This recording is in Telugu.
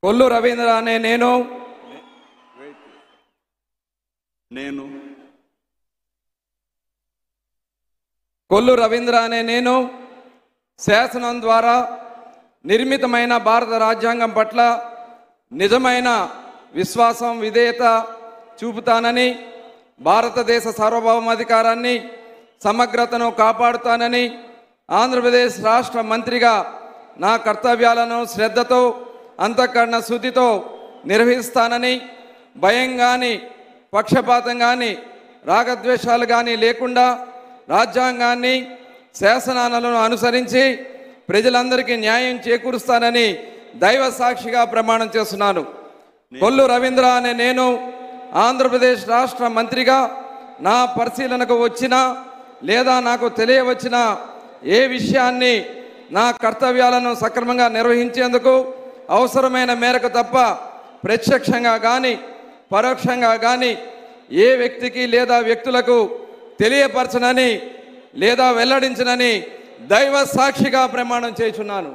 కొల్లు రవీంద్ర అనే కొల్లు రవీంద్ర అనే నేను శాసనం ద్వారా నిర్మితమైన భారత రాజ్యాంగం పట్ల నిజమైన విశ్వాసం విధేయత చూపుతానని, భారతదేశ సార్వభౌమాధికారాన్ని సమగ్రతను కాపాడుతానని, ఆంధ్రప్రదేశ్ రాష్ట్ర మంత్రిగా నా కర్తవ్యాలను శ్రద్ధతో అంతఃకరణ శుద్ధితో నిర్వహిస్తానని, భయం కానీ పక్షపాతం కానీ రాగద్వేషాలు కానీ లేకుండా రాజ్యాంగాన్ని శాసనాలను అనుసరించి ప్రజలందరికీ న్యాయం చేకూరుస్తానని దైవ సాక్షిగా ప్రమాణం చేస్తున్నాను. కొల్లు రవీంద్ర అనే నేను ఆంధ్రప్రదేశ్ రాష్ట్ర మంత్రిగా నా పరిశీలనకు వచ్చిన లేదా నాకు తెలియవచ్చిన ఏ విషయాన్ని నా కర్తవ్యాలను సక్రమంగా నిర్వహించేందుకు అవసరమైన మేరకు తప్ప ప్రత్యక్షంగా కానీ పరోక్షంగా కానీ ఏ వ్యక్తికి లేదా వ్యక్తులకు తెలియపరచనని లేదా వెల్లడించనని దైవ సాక్షిగా ప్రమాణం చేయుచున్నాను.